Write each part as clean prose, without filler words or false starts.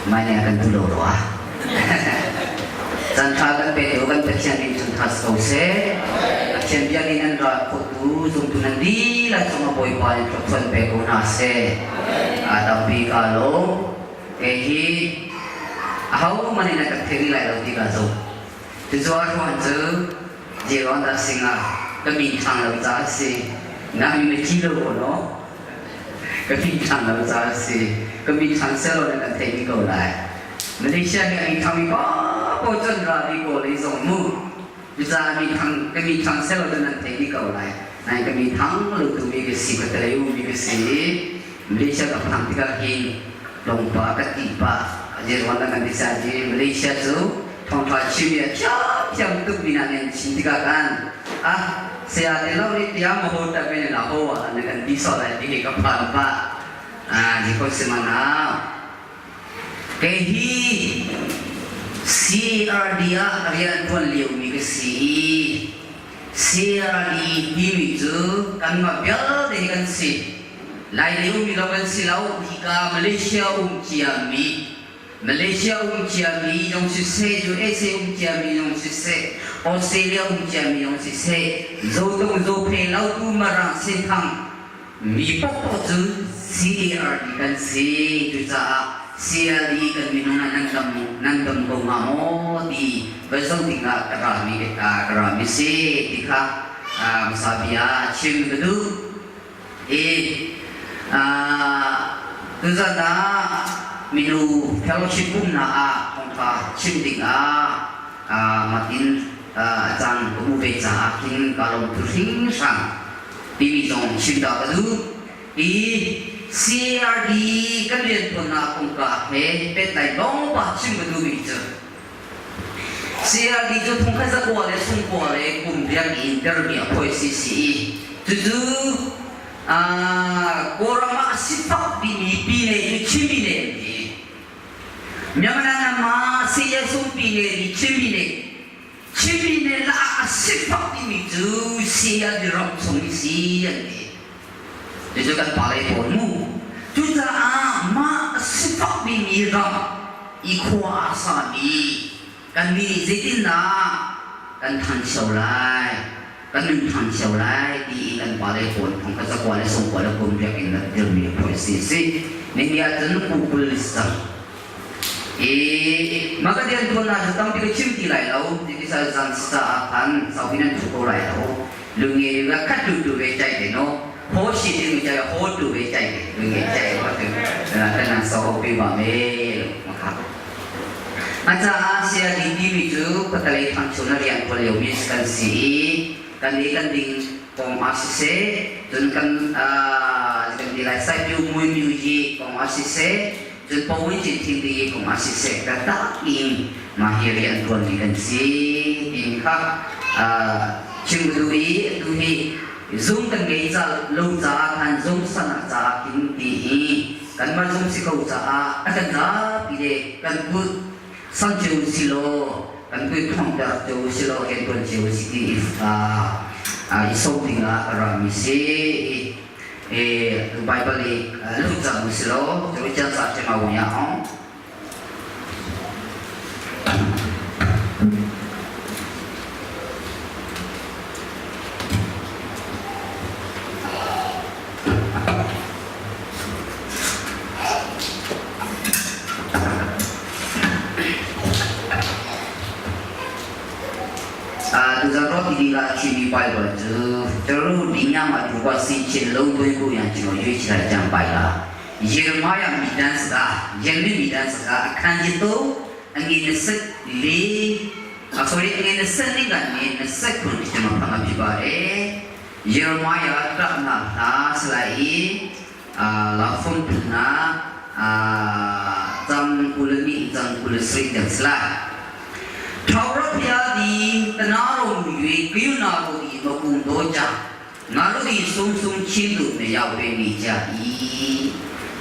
Mana akan dulu doa. Santakan pedo kan tercian di santas kau se. Champion ini nak kudu untuk nanti lah cuma boy boy perempuan pedo nase. Tapi kalau how mana nak terkiri lah di kazu. Tujuan macam jiran dah singa kebincang lalu jasi. Nak ini kilo no. Kebincang lalu jasi. Kebincang selalu nak terkiri kau lah. Malaysia ni kami apa pun rari kau lagi semua. Bisa kami thang selalu dengan teknik kau lah. Naik kami thang lalu kami kesi bertemu kesi Malaysia kapal tiga hin lomba ketiba. Jadi orang kan bisa jadi Malaysia tu thongpa cimia jam tu bina yang cinta kan. Saya ada lalu dia mahu tapi nak hawa dengan bisa lah di kapal apa. Jika semana kehi CRD arian pun liu migasi CRD ini tu kan mabial dengan si lain liu milawan si lau hingga Malaysia ciami yang sisi jo ciami yang sisi Australia ciami yang sisi zodong zope lau tu marang sentang mi pokok tu CRD kan si tu CRD kan minuman nandam bunga di besok tinggal kerami si tika masabia cim kedu tu zada minu fellowship na kongka cim tika matin jang kemubeja king kalau turing sang dimisong cim dah kedu CRD kan lihat pun aku kahwe petai dong pacim betul itu. CRD itu thongkai zakuale sungkuale kumbiang interview posisi itu korang masih tak bini cimine ni. Memang nama saya sumpine di cimine lah sifat ini tu CRD ramsong isi ni. Itu kan palai ponmu. Juga mak sifat bini ram ikuasa ni kan bini zetin na kan tan siulai kan tan siulai di kan palai pon kong kasa kuala song kuala kumpiak ina dirmi posisi ni dia ten kupul listang maka dia pun ada tang tiga cimti lai lau jadi saya zansa akan sawinan cukup lai lau lungi juga kadu becai deno Hoshi dia menjadi hodu becai, becai macam kena sopi bame, maka. Macam Asia di TV itu petalai fungsional yang boleh miskan si, kan dia kan di komasise, dan kan di lifestyle you music komasise, dan pawai jadi di komasise kata in mahirian tuan di kan si, ingkap cemburu Zoom kan gaya lau zaa kan zoom sana zaa kinti kan macam si kau zaa akan zaa pilih kan put sanjung silo kan put thongdar jauh silo kan jauh siki isong tinggal ramisi Bible lau zaa silo jauh jasa cema wanya Ciri Bible tu terus dinyam juga si celung tu yang cuma jadi cara jampai lah. Yeremia bidan sega, bidan sega akan itu angin nesek angin nesek ni kan angin nesek pun cuma panggap jibare. Yeremia tak nak selain lafon puna jam kulani jam kulasri dan selai. Taurat dia di tenarong yui kiu naru di makung doja naru di sum cindu me yau be ni jai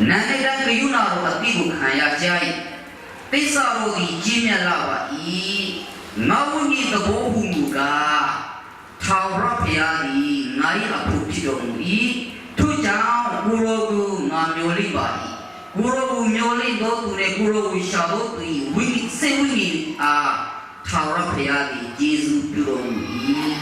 nane dan kiu naru ati bukan ya jai pesaru di jimya lawa ngau ni tebo humuga Taurat dia di ngai apu tidong 장 구로구 마묘리 바리 구로구 묘리 너구네 구로구 샤도 이 윙 세윙이 타오라페야디 예수 뷰롱이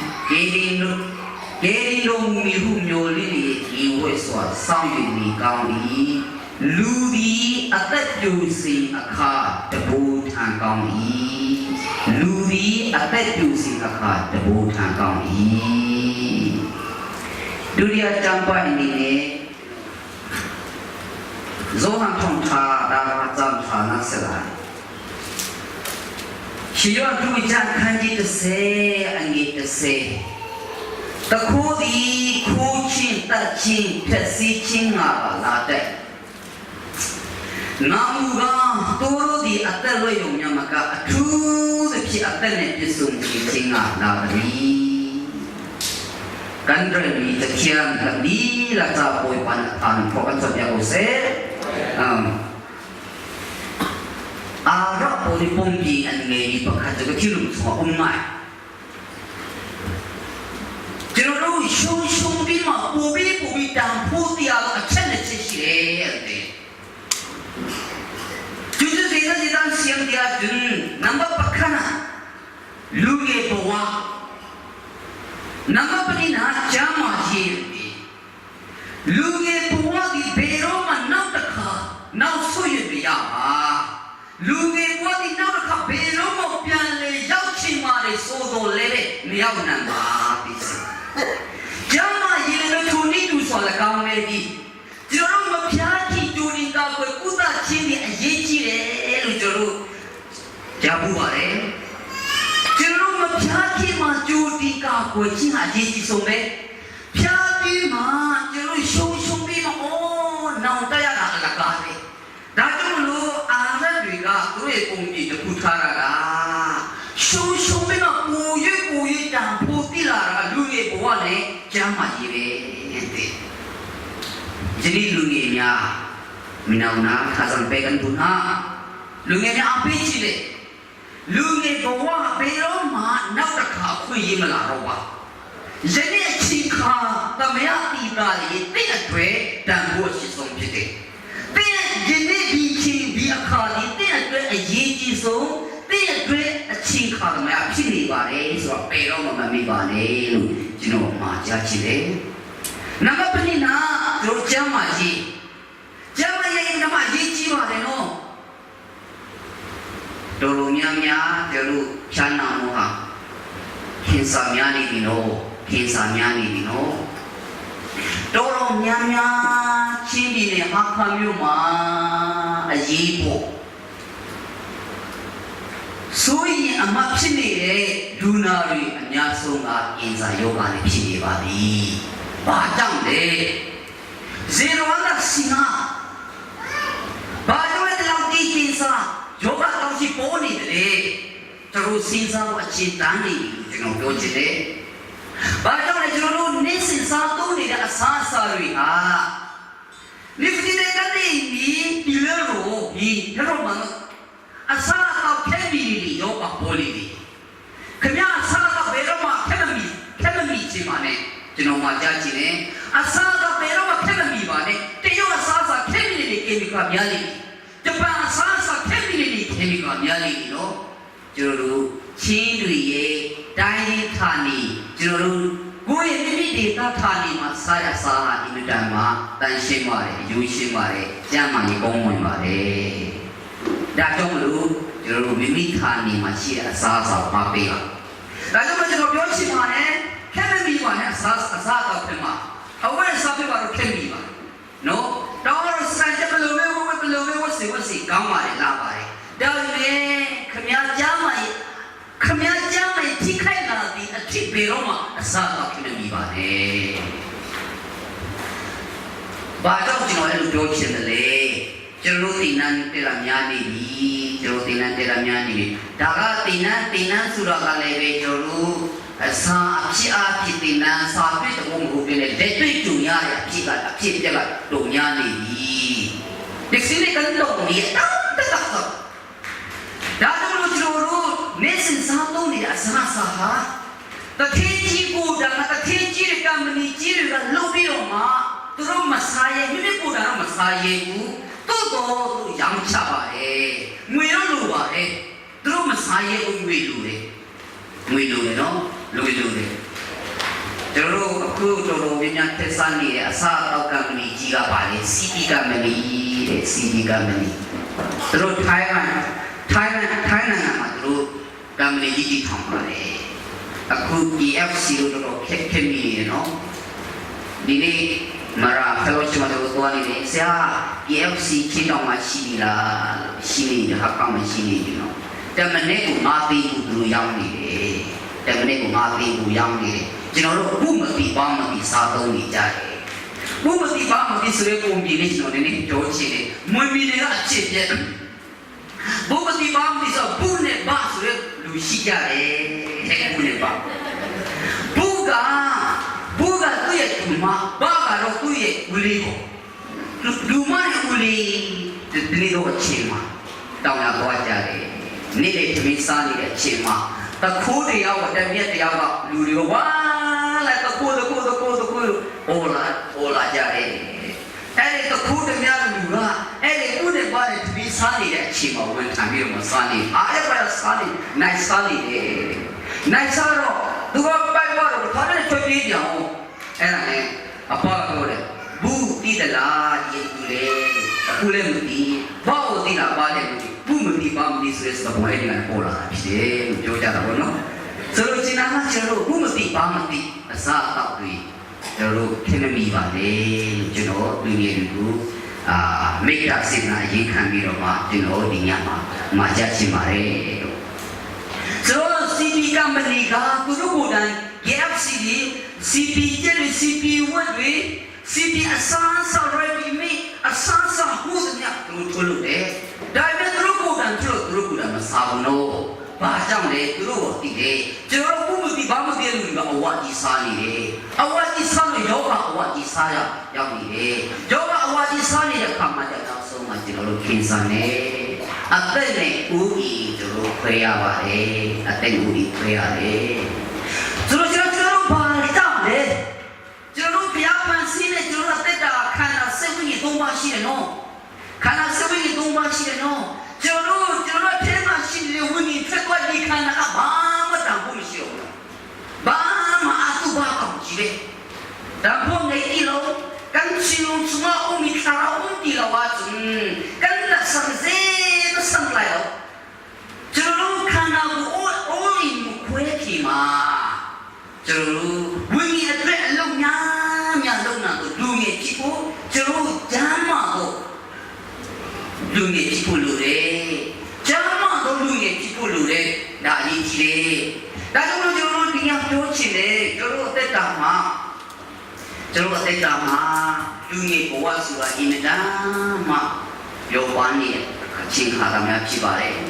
게리롱 미후 묘리 이외서 상유미 강이 루비 아따주시 아카 더보탄 강이 루비 아따주시 아카 더보탄 강이 두리아 잠바이니네 조한 통타 다가 잠타나 세라 시와 두이장 칸지 드세 안기 드세 따코디 코친 따친 패시친 아발라데 나무가 또로디 아따로 용냐마가 아투드피 아따네 비숨기 칭아 나리 간드레미 자키안 간디 라자 보이반 안 포간 접야고세 아라 보리 뽕기 안게이 박하저가 기름 소 엄마이 저로 숑숑비마 보비 땅 포디아가 아찬네 치시래 주주세가 지단 시험디아 준 남바 박하나 루게 보와 남바리나 자마지 루게 보와디 베로만 나우다카 나우소유비야 루게 보와디 나우다카 베로모 편레 야우치마레 소도레레 미야우난바 비스 자마이레 토니두 솔라카메디 저런 펴티 조린가 고 꾸다 친이 예지레 저로 자부바레 저런 펴티마 조디가 고 친아 예지 소메 펴티마 저런 쇼쇼비마 오 나온다야가 알라가레 나중으로 아라비가 그의 공기도 부타라가 쇼쇼비마 고유 장 포티라가 루게 보아네 자마이레 jadi lunginya minauna hasan pegan punha lunginya api chile lungi bawa beroma nautaka khui mala roba jadi chikha tamya tibali te atwe dan bo sisong phite te jene bi chin bi akhali te atwe ayeji so te atwe achikha tamya phit ni ba le so beroma ma mi ba le lu jino ma ja chile 나가뿐이나 저 자마지 자마야 나마 예지와래노 도로냐냐 저루 찬나모하 킨사냐니비노 도로냐냐 친비네 하카묘마 아이보 소위 아마 피네에 루나리 안야송가 인사 요가네 피네바디 바장데 제로하나 시나 바조에 들랑 띠신사 요가 당시 보니들이 저로 신사와 치단이 지금 교지데 바장에 저로 내신사 또니데 아사사위하 리프티데가데 미 빌러로 이 여러분 아사가 캐미리 요가 볼리디 그냥 아사가 베로마 캐미지만에 지노마 자치네 아사가 베로마 캐미바네 때요가 사사 캐미리 케미카 미알리 저파 사사 캐미리 케미카 미알리노 저루 친루의 다이타니 저루 고의 미미데 타타니마 사야사 이미단마 단신마레 유신마레 자마니 공문마레 다정루 저루 미미타니마 시야 사사 마페가 다정루 저루 변시마네 캐미바네 아사가 페마 아왜 사페바로 캐미바 노 다오르 사이제 블로베 워시 강마레 라바레 다음에 khmya jamai thikai la di athi beroma asaba 캐미바네 바정 지노에 로 표시는데 저로 티난 테라냐니 저로 티난 테라냐니 다가 티난 수라가 레베 저로 사 앞이 티난 사피 동무비네 대퇴 중야야 피가 피가 동야니 넥신에 간동이 딱딱딱 다정으로 저로 내신 사동이 아사사하 다 태지고 다가 태지를 까면 지를 로비오마 또 사예고 또도 양차바래 무이로 바래 들어오면 사예고 무이로래 너 루이로래 저로 저로 그냥 태산이 아사다감이 지가 바래 CD감이 들어 타이완 아마도 감이 지지 통하래 아그 EFC로 캡캡이에요 니네 마라 펠로시마도 도와니네 자 EFC 진동만 시리라 시리 학과만 시리노 때문에 그 마비도 양이래 때문에 그 마비도 양이래 저로 부모티 바모티 사동이 자래 부모티 바모티 소리 콤비네이션이 좋지네 뭐미네가 아치제 부모티 바모티서 부네 바소리 루시자래 해군의 바 부가 그의 두마 바가로 그의 울리고 두마의 울리 드리도 치마 땅나 도와자래 니네 재미사니게 치마 다 코드야와 대미야와 루리와 라가 코드 올라 자래 에레 또 코드냐 루가 에레 코드 바에 재미사니게 치마 원 타미로 사니 아야바야 사니 나이사니 나이사로 누가 빨바로 다른 저기냐 에라네 아빠가 그래 무디들라 예구레 무디 바오디라 바레 무디 바무디 스레스가 뭐해야 보라 비데 조자다 보노 서로 지나가 저로 무디 바무디 아사다위 저로 케네미 바데 저로 두니에고 아 메이라시나 예칸비로마 저로 디냐마 마자치 마레 저 CP 컴퍼니가 그룹보단 GFCD CP 제리 CP 원위 CP 아산사 레비미 아산사 후드냐 그룹들로데 다음에 그룹보단 사고노 바장네 그룹어디데 저 부부디 바무디는 아와지 사니에 아와지 사는 여가 아와지 사야 여기에 여가 아와지 사니에 가마자 나서만 지로 킨사네 아때네 우기 저로 회야바래 아때 우리 회야래 저로 바리다네 저로 비아판 시네 저로 아때다 칸나 세븐이 동바시네노 칸나 세븐이 동바시네노 저로 테마 시네 운이 퇴과디 칸나가 마마다 보이시오 마마 아투바가 지레 담보 내일로 간치용 수마 오미 카라 온디가 와준 간나 상세 상라요 저로 칸나고 오이 무괴키마 저로 위에 트레 롱냐냐 롱나도 룽에 치고 저로 잠마고 룽에 치고루래 잠마도 룽에 치고루래 나이 지레 나중으로 저로 그냥 좋지네 저로 때다마 룽에 고와수가 있는다마 요관이 같이 가다면 피바래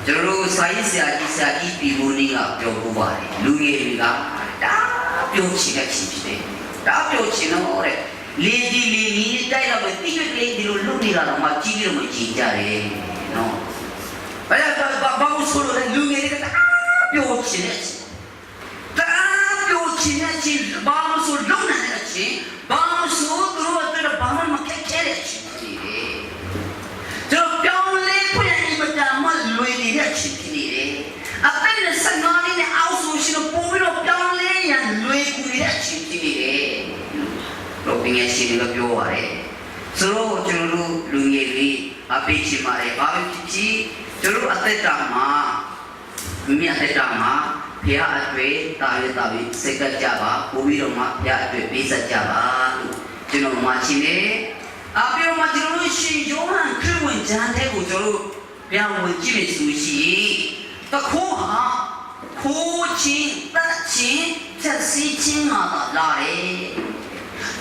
저로 사이스야기 비보니가 뼈고바래 룽에리가 다 뼈치가 치피대 다 뼈치는 오래 레디 따이라고 띠글레디로 룽이라고 막 지기로만 진짜래 너 빨리 바보 소로래 룽에리가 다 뼈치네 다 뼈치네 바보 소로 룽나네지 바보 소로 들어왔더라 바보 막 캐캐래지 저 뼈를 포야니부터 뭐 루이리야 치피니래 앞에는 상관이네 아우소시는 뽑으러 뼈를야 루이구리야 치피니래 로빙에 시는 거 뼈와래 서로 저로 룽예리 앞에 치마래 바비치 저로 앞에다마 미야에다마 배아 앞에 따위 세가자바 보비로마 배아 앞에 비사자바 저로 마치네 앞에 마치는 신조한 그분 자한테고 저로 배아원 집에 수시 또 고친 따친 자시친하다 라래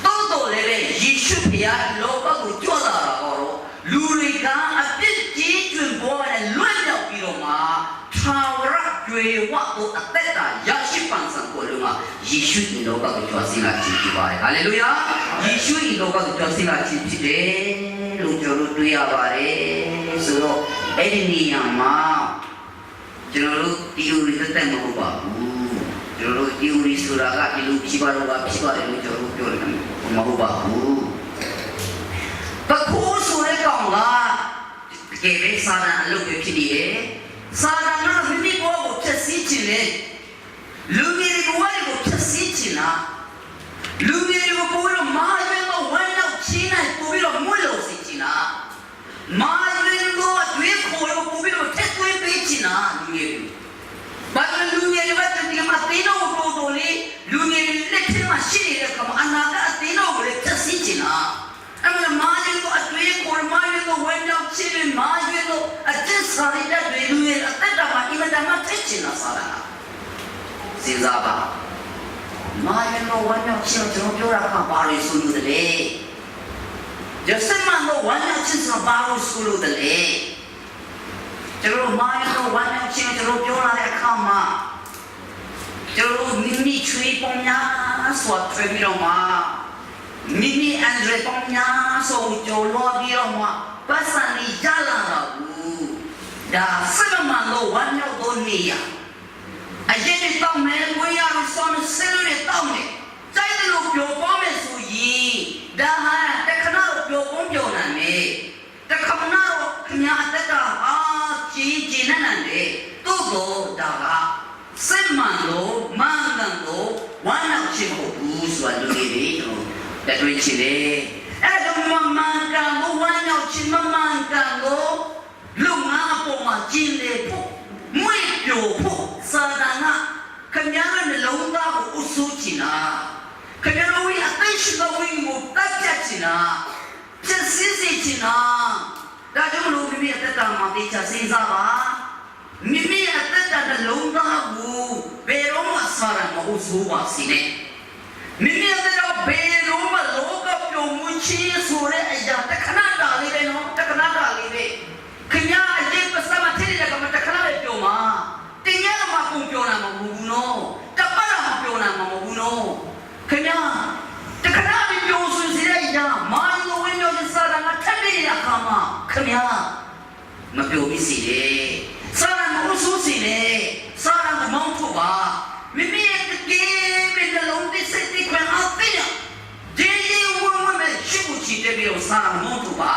또도 레벨 예수 배아 로바고 쪼다라고 루리가 앞에 준 보안에 လွတ်비로마 타워라 괴와도 앞에다 야시반상 거르마 예수 이노가도 좋아생각 지키바래 할렐루야 예수 이노가도 좋아생각 지키래 루저로 두야바래 서로 에리니야마 저로 띠우리 그때 먹어봐고 저로 띠우리 수라가 이루 피바로가 피바로 저로 뼈를 먹어봐고 တကယ်ပဲစာတန်အလုပ်တွေဖြစ်နေတယ်စာတန်ကမိမိဘဝကိုဖြတ်စည်းခြင်းနဲ့လူငယ်တွေဘဝကိုဖြတ်စည်းခြင်းလားလူငယ်တွေကိုပို့ပြီးတော့မာရွေးတော့ဝမ်းရောက်ချင်းနိုင်ပို့ပြီးတော့မွတ်လို့စီခြင်းလားမာရွေးတော့အတွေ့ခေါ်လို့ပို့ပြီးတော့ထက်သွင်းပေးခြင်းလားလူငယ်တွေဘာလို့လူငယ်တွေကတကယ်မှတင်းတော့ပို့တော့လေလူငယ်တွေလက်ထဲမှာရှိနေတဲ့ခါမှာအနာကအတင်းတော့ကိုလည်းဖြတ်စည်းခြင်းလားအဲ့မှာမာရွေးတော့အတွေ့ခေါ်မာရွေးတော့ဝမ်းရောက်ချင်းနဲ့မာရွေးတော့အကျဉ်းစာရတဲ့တွေလူငယ်အသက်တာမှာအင်မတန်မှထက်ခြင်းလားစားတာစဉ်းစားပါမာယနောဝါညောချင်းကျွန်တော်ပြောတာကဘာလို့ဆိုလို့လဲကျစမနောဝါညောချင်းဆိုဘာလို့ဆိုလို့လဲကျွန်တော်မာယနောဝါညောချင်းကျွန်တော်ပြောလာတဲ့အခါမှာကျွန်တော်မိမိချွေးပုံများဆိုထွက်ပြီးတော့မှာမိမိအန်ဒရပုံများဆိုကြော်လို့ပြီးတော့မှာပတ်စံလေးကြလာတော့ဘူးဒါစမနောဝါညောတို့နေရအရင်ကတောင်းမယ်ဝေးရလို့ဆောင်းဆဲလို့တောင်းတယ်စိုက်တယ်လို့ပြောပေါ်မယ်ဆိုရင်ဒါဟာတခဏတော့ပြောပုံပြောနိုင်တယ်တခဏတော့ခင်ဗျာအတက်ကကြီးနေတယ်တိုးတော့ဒါကစိတ်မှန်လို့မန်ကန်လို့ဝမ်းနောက်ချင်းမဟုတ်ဘူးဆိုတာလူတွေကျွန်တော်တွေ့ချင်တယ်အဲ့တော့မမှန်ကန်လို့ဝမ်းနောက်ချင်းမမှန်ကန်လို့လူငါအပေါ်မှာကျင်းနေဖို့မွေးပြိုဖို့စာတန်ကခင်ဗျားရဲ့နှလုံးသားကိုအဆူချင်တာခင်ဗျားတို့ရဲ့အသိရှိသောဝိညာဉ်ကိုတက်ပြတ်ချင်တာပြည့်စည်စေချင်တာဒါကြောင့်မလို့မိမိအသက်တာမှာသိချစဉ်းစားပါမိမိအသက်တာနှလုံးသားကိုဘယ်တော့မှစာတန်မအဆူပါစေနဲ့မိမိအသက်တာဘယ်တော့မှလောကပြုံမှုချင်းဆိုတဲ့အရာတခဏတာလေးပဲနော်တခဏတာလေးပဲခင်ဗျားအရင်ပစမထည့်တဲ့ကမတခဏပဲပြောမှာတင်ရမှာပုံပြောတာမဟုတ်ဘူးနော်တပတ်တာမပြောတာမဟုတ်ဘူးနော်ခင်ဗျာတခဏပဲပြောဆိုစီတဲ့ညာမာယောဝင်းယောစာရငါထက်တဲ့အခါမှာခင်ဗျာမပြောပြီးစီတယ်စာရမလို့ဆိုစီတယ်စာရမမောင်းဖို့ပါမိမိရဲ့တကယ်ပဲလုံးတစ်စိတ်တစ်ခွန်းအသိရဒီဝဝမဲ့ရှိဖို့ချီတဲ့ပြီးစာရမောင်းဖို့ပါ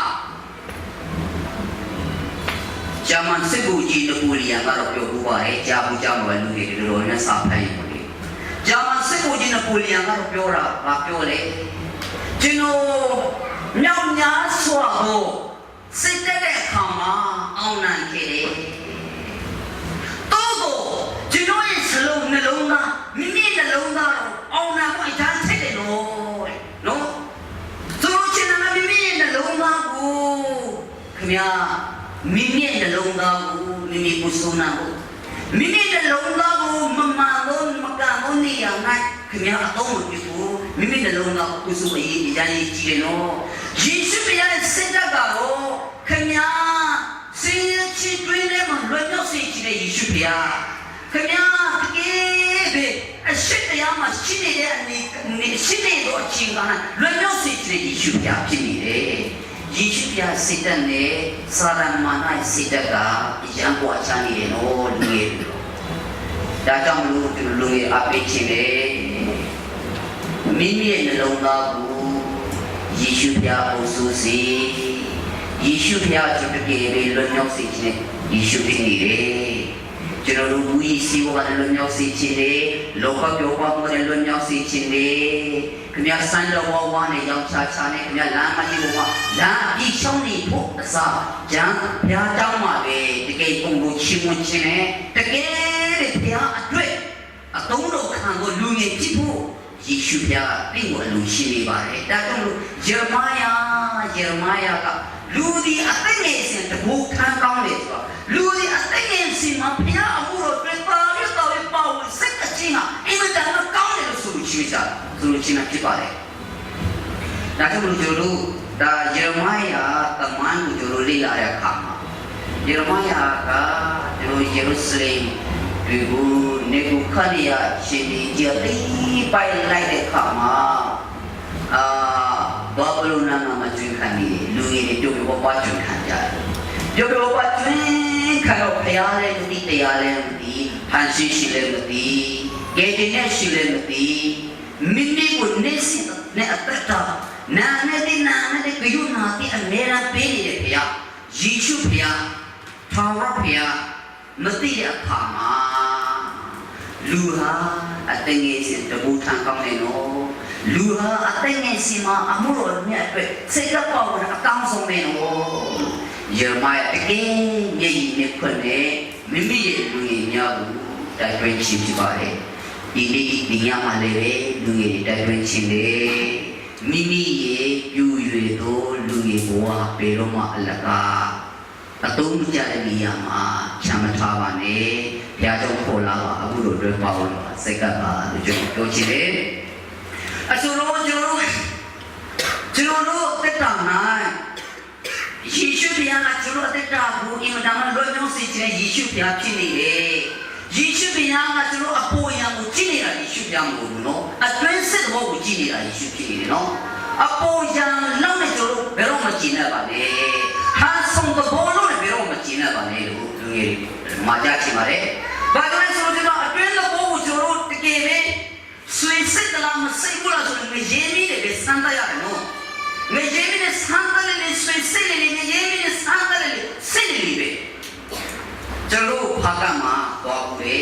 ဂျာမန်စစ်ဘူကြီးနပိုလီယန်ကတော့ပြောဘူးပါတယ်ကြားဘူးကြားမှာလူတွေတော်တော်နဲ့စာဖတ်ရင်ပေါ့လေဂျာမန်စစ်ဘူကြီးနပိုလီယန်ကတော့ပြောတာဘာပြောလဲကျွန်တော်မြောက်များစွာကိုစိတ်တက်တဲ့အခါမှာအောင်နိုင်ခဲ့တယ်တော့ကျွန်တော်ရဲ့စလုံးနှလုံးသားမိမိနှလုံးသားအောင်နိုင်ဖို့အချမ်းထက်တယ်နော်ဆိုလို့ချင်းနာမိမိရဲ့နှလုံးသားကိုခင်ဗျာမိမိရဲ့နှလုံးသားကိုမိမိကိုစုံနာဖို့မိမိရဲ့နှလုံးသားကိုမမလို့မကလို့နေရနိုင်ခင်ဗျာအတော့မပြုဘူးမိမိနှလုံးသားကိုစုံအရေးကြီးတယ်ကြီးတယ်နော်ယေရှုရဲ့စိတ်ဓာတ်ကတော့ခင်ဗျာစင်ရချီတွင်းထဲမှာလွယ်မြောက်စေချင်တဲ့ယေရှုဖျားခင်ဗျာတကယ်ပဲအရှိတရားမှာရှိနေတဲ့အနေရှိနေတော့အချင်းကလွယ်မြောက်စေချင်တဲ့ယေရှုဖျားဖြစ်နေတယ်ယေရှုဖျားစိတ်ဓာတ်နဲ့စာရမဏေစိတ်ဓာတ်ကရန်ပေါ်ချမ်းနေတယ်နော်လူငယ်တွေဒါကြောင့်လူငယ်အပိတ်ချင်တယ်မိမိရဲ့နှလုံးသားကိုယေရှုဖျားအုပ်စုစေယေရှုဖျားကျွန်တော်တကယ်ပဲလွတ်မြောက်စေခြင်းယေရှုဖြစ်နေတယ်ကျွန်တော်တို့ဝီစီဝါလွတ်မြောက်စေခြင်းလေလောကပြောပါမှုနဲ့လွတ်မြောက်စေခြင်းလေခင်ဗျာစံတော်ဝါနဲ့ရောက်ချာနဲ့ခင်ဗျာလမ်းမကြီးပေါ်မှာလမ်းပြီးရှောင်းနေဖို့အစားဂျန်ဘုရားတောင်းပါပဲတကယ်ပုံကိုချီးမွမ်းခြင်းနဲ့တကယ်တဲ့ဘုရားအတွက်အတုံးတော်ခံကိုလူငယ်ဖြစ်ဖို့ယေရှုဖျားပြင်ကိုအလိုရှိနေပါတယ်ဒါကြောင့်ယေရမယာကလူဒီအသိငယ်စဉ်တဘူခံကောင်းတယ်ဆိုတော့လူဒီအသိငယ်စဉ်မှာဘုရားအမှုတော်တွေ့ပါရတော့ပါဝင်စိတ်အချင်းဟာအင်မတန်ကောင်းတယ်လို့ဆိုလို့ရှိကြဆိုလို့ချင်းဖြစ်ပါတယ်ဒါကြောင့်ကျွန်တော်တို့ဒါယေရမယာတမန်ကိုကျွန်တော်လေ့လာတဲ့အခါမှာယေရမယာကကျွန်တော်ယေရုရှလင်ဒီနေကိုခရီးရရှင်ဒီကြည်ပိုင်လိုက်တဲ့အခါမှာဘာဘလုနာမှာကျွင်ခံနေလူငယ်တွေပြုတ်ပြောပါကျွင်ခံကြတယ်ပြုတ်ပြောပါကျွင်ခံတော့ဖရားလည်းမသိတရားလည်းမသိဟန်ရှိရှိလည်းမသိကဲတင်နဲ့ရှိလည်းမသိမိမိကိုနေစီနဲ့အသက်တာနာနဲ့ဒီနာနဲ့ကယူနာတိအမေရာပေးနေတဲ့ဖရား ယေရှုဖျားထာဝရဖျားမသိတဲ့အခါမှာလူဟာအတငယ်စဉ်တပူထံကောင်းနေနော်လူဟာအတငယ်စဉ်မှာအမှုတော်မြတ်အတွက်စိတ်ကပေါက်အကောင်းဆုံးနေနော်ယေရမိုင်အကင်းမျက်ရည်နဲ့ဖွင့်နေမိမိရဲ့လူငယ်များကိုတိုက်တွန်းခြင်းဖြစ်ပါတယ်ဒီနေ့ဒီညမှာလည်းလူငယ်တွေတိုက်တွန်းခြင်းလေမိမိရဲ့ယူရွေသောလူငယ်ဘဝပေတော့မှအလကားအတုံးကြတဲ့နေရာမှာချမ်းမထားပါနဲ့ဘုရားကြောင့်ခေါ်လာပါအခုလိုတွေ့ပါလို့စိတ်ကပါလို့ကျွန်တော်ပြောချင်တယ်အဆိုတော့ကျွန်တော်တို့တက်တာနိုင်ယေရှုဘုရားကကျွန်တော်တက်တာကိုအင်မတန်မှလွယ်မြောက်စေခြင်းယေရှုဘုရားဖြစ်နေတယ်ယေရှုဘုရားကကျွန်တော်အပေါ်ယံကိုကြည့်နေတာယေရှုဘုရားမဟုတ်ဘူးနော်အတွင်းစစ်ဘောကိုကြည့်နေတာယေရှုဖြစ်နေတယ်နော်အပေါ်ယံလောက်နဲ့ကျွန်တော်ဘယ်တော့မှကြည့်နေပါနဲ့ဟာဆုံးသဘောလို့လည်းဘယ်တော့မှကြည့်နေပါနဲ့လို့လူငယ်တွေမှာကြားချင်ပါတယ်ဘာကြောင့်လဲဆိုတော့အတွင်းသဘောကိုကျွန်တော်တကယ်ပဲဆွေစစ်တလားမစိတ်ဘူးလားဆိုတော့ငရေမီးတွေပဲစမ်းတတ်ရတယ်နော်ငရေမီးနဲ့စမ်းတတ်လေဆွေစစ်လေငရေမီးနဲ့စမ်းတတ်လေစစ်လေပဲကျွန်တော်ဖာကမှာသွားဘူးလေ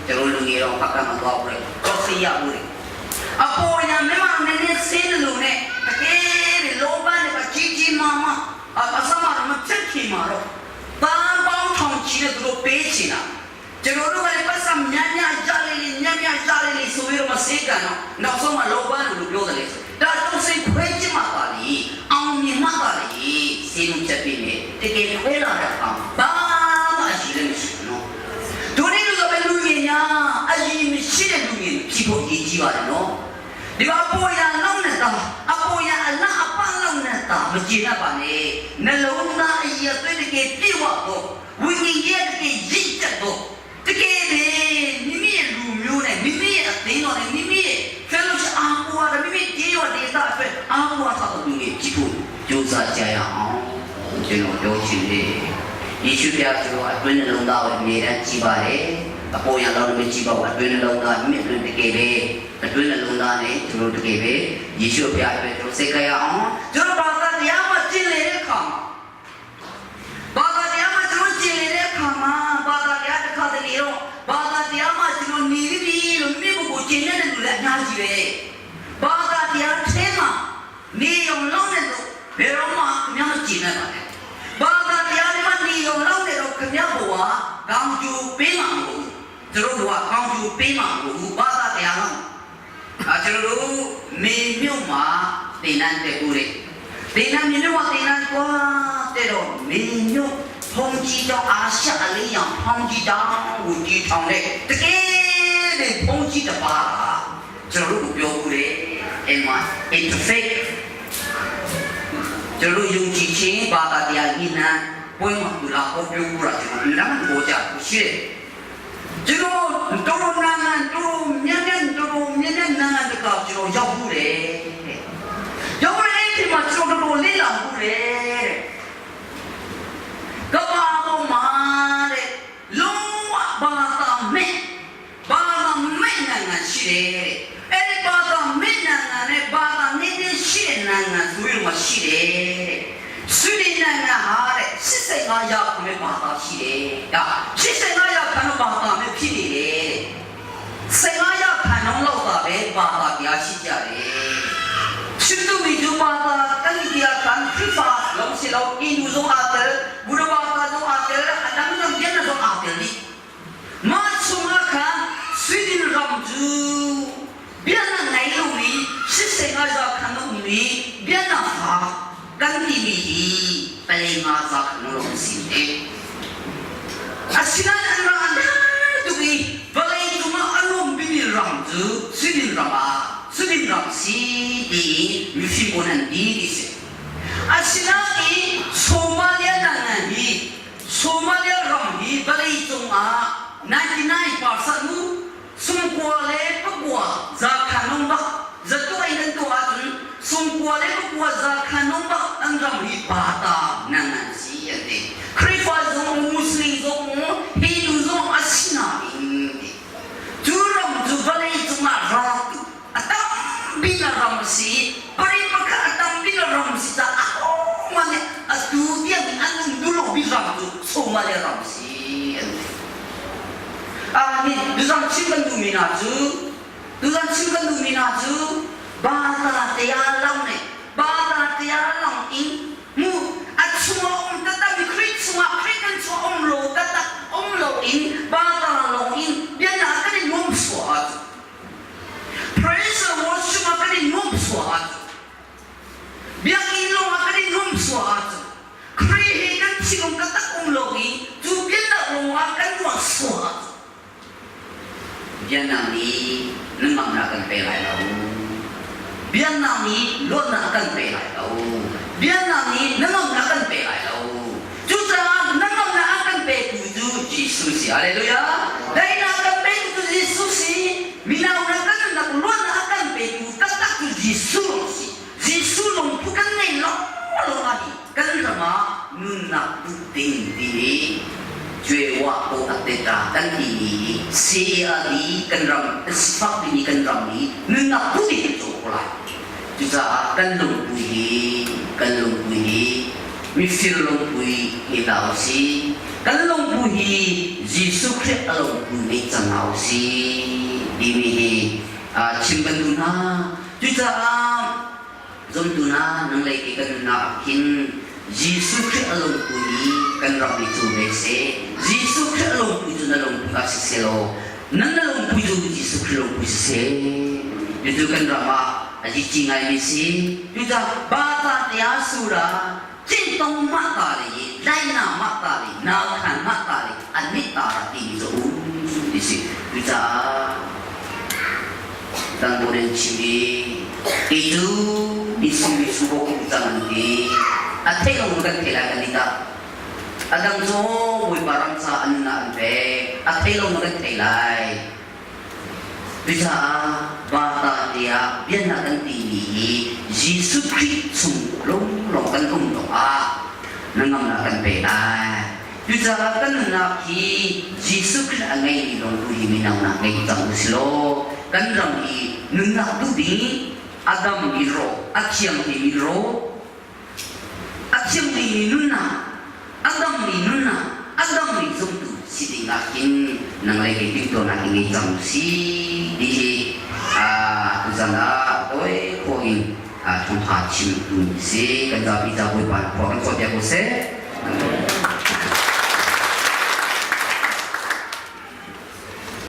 ကျွန်တော်လူငယ်တော့ဖာကမှာသွားဘူးလေတော့စီရဘူးလေအပေါ်ညာမမနဲ့စင်းလို့နဲ့တကယ်လောဘနဲ့ကြီးမားမားအစမမချက်ချင်မှာတော့တန်ပေါင်းထောင်ချီတဲ့သူတို့ပေးချင်တာကျွန်တော်တို့ကလည်းပတ်စံညံ့ကြားလေးဆိုပြီးတော့မစေးကန်တော့နောက်ဆုံးမှလောဘလို့ပြောတယ်လေဒါတော့စိတ်ခွဲချင်မှာပါလေအောင်မြင်မှာပါလေစေးလုံးချက်ပြီးနေတကယ်ခွဲလာတဲ့အခါဘာမှရှိလည်းမရှိဘူးနော်တို့နေလို့ပဲလူကြီးညာအရင်မရှိတဲ့လူကြီးဖြစ်ဖို့ရည်ကြီးပါတယ်နော်ဒီမှာပေါ်ရလောက်နေတာအပေါ်ရအလားအပန်းလောက်နေတာမကြည့်ရပါနဲ့နှလုံးသားအရာတွေတကယ်ပြည့်ဝတော့ဝိညာဉ်ရဲ့တကယ်ရည်တတ်တော့တကယ်ပဲမိမိရဲ့လူမျိုးနဲ့မိမိရဲ့အသင်းတော်နဲ့မိမိရဲ့ fellowship အားကိုးရမိမိကြေးရဒေသအတွက်အားကိုးရတာတို့ကြီးကြည့်ဖို့ကြိုးစားကြရအောင်ကျွန်တော်ပြောချင်တယ်ယေရှုဖျားကျွန်တော်အတွင်းနှလုံးသားကိုအမြဲတမ်းကြည့်ပါတယ်အပေါ်ရလောက်လည်းကြည့်ပါဦးအတွင်းနှလုံးသားမြင့်တွင်တကယ်ပဲအတွင်းနှလုံးသားနဲ့ကျွန်တော်တကယ်ပဲယေရှုဖျားအတွက်ကျွန်တော်စိတ်ကြရအောင်ကျွန်တော်ဘာသာတရားမှကျင့်နေတဲ့အခါဘာသာတရားမှကျွန်တော်ကျင့်နေတဲ့အခါမှာဘာသာတရားတစ်ခါတလေတော့ဘာသာတရားမှကျွန်တော်နေပြီလို့မိဖို့ကိုကျင့်နေတဲ့လူလည်းအများကြီးပဲဘာသာတရားထဲမှာနေုံလုံးတဲ့လို့ဘယ်တော့မှအများကြီးကျင့်နေပါနဲ့ဘာသာတရားတွေမှာနေုံလုံးတဲ့တော့ခင်ဗျားဘဝကောင်းကျိုးပေးမှာမဟုတ်ဘူးကျွန်တော်တို့ကကောင်းကျိုးပေးမှာမဟုတ်ဘူးဘာသာတရားလုံးကျွန်တော်တို့မေမြို့မှာတင်နန်းတက်ဦးတယ်တင်နန်းမြို့မှာတင်နန်းကွာတဲ့တော့မေမြို့ဖုန်ကြီးတော့အာရှအလေးရောင်ဖုန်ကြီးတောင်ကိုကြီးထောင်တဲ့တကယ်တဲ့ဖုန်ကြီးတစ်ပါးကျွန်တော်တို့ပြောဦးတယ်အဲ့မှာ interfaith ကျွန်တော်ယုံကြည်ခြင်းဘာသာတရားဤနာပွဲမှာသူလာဟောပြောဦးတာကျွန်တော်လမ်းပေါ်ကြရှိတယ်ကျွန်တော်တော်နာနာတော်မြတ်နာနာတကောကျွန်တော်ရောက်ဘူးလေရောက်တဲ့ဒီမှာကျွန်တော်တော်လေးလာဘူးလေကဘာပေါ်မှာတဲ့လုံးဝဘာသာမဲ့နာရှိတယ်အဲ့ဒီဘာသာမဲ့နာနဲ့ဘာသာနေတဲ့ရှိတဲ့နာဆိုရင်မရှိတယ်ဆွေးနွေးနာဟာတဲ့85ရောက်ခမဲ့ဘာသာရှိတယ်ဒါ85ရောက်ခမဲ့ဘာသာမဲ့ဖြစ်နေတယ်15ရောက်ခနှောင်းလောက်ပါပဲဘာသာတရားရှိကြတယ်ရှိသူမီဒူဘာသာတန်ဒီယာကန်ဖိဖာလုံးစီလောက်အင်းဒူဇောအာတယ်ဘူရဘာသာဇောအာတယ်အတမ်းလုံးကျန်တော့အာတယ်ဒီမတ်ဆုမခါဆွေးနွေးရမ်ဂျူပြန်လာနိုင်လို့ဒီ85ရောက်ခနှောင်းဒီပြန်လာဟာကန်ဒီမီပလေမာဇာခနှောင်းစီတယ်အစနာအရာတူဘီဘလေတူမအလုံးဘီနီရမ်ဂျူဆွေးနွေးရမှာSudin Ramsi di Yufibonan di dise. Asinaki Somalia nangahi Somalia ramhi balai tunga 99% nu sumkuale pagwa zakhanong ba zato ay nanto atun sumkuale pagwa zakhanong ba ang ramhi bata nangansi yate. Krifa zong Muslim zong Hindu zong asinaki. Juram jubalay tunga ratu. Atang binaramsi, pari maka atang binaramsi sa ako mali atudiang anong dulo 소마에 ramsi ni dusan chimkan du minaju dusan chimkan du minaju bata tialang ne bata tialang in mu atsuwa tata mi krit suwa kritan suwa lo tata lo in bata lo in biar nak kena ngom suwa praise and worship akan ngom suwa biar ilo akan ngom suwa kri kan singong kata lo in tu biar nak lo akan ngom suwa biar nami nengam nak akan pelai lau biar nami lo nak akan pelai lau biar nami nengam nak akan pelai lau juga nengam nak akan pelai tu Yesus haleluya dari nak akan pelai tu Yesus minau nak akan lo nak akan pelai tu kata tu Yesus Yesus long bukan ni lo lagi kan sama nak puting di Jue waktu ateta kan ini siali kenram sifat ini kenram ini nuna putih itu pula juga kan lumpuhi mifir lumpuhi kita si kan lumpuhi Yesus Kristus lumpuhi jangan si dimi cimbentuna juga zontuna nang lagi kan nakin Yesus Kristus lumpuhi kan rapi tu bese Yesus Kristus lumpuhi tu nalung kasih selo nang nalung puju Yesus Kristus lumpuhi se itu kan rama aji cingai misi juga bata dia sura cintong mata li laina mata li nakan mata li anita ti zo isi juga dan boleh ciri itu isi suku kita nanti Athai long kan kailangan nita. Adang so muy parang sa anak be. Athai long kan kailai. Bisa bata dia biar nak kan tinggi. Yesus Kristus long kan doa. Nangam nak kan pelai. Bisa kan nak Yesus Kristus angai ni long tuhi minang nak ngai tang uslo. Kan ramai nunnak tu di Adam iro, akyang iro. Asyam ni nuna, Adam ni nuna, Adam ni zumtu si tingakin nang lagi pintu nak ini jam si di zana toy koin thong ha chim tu si kan da bi da boy pan ko kan ko dia ko se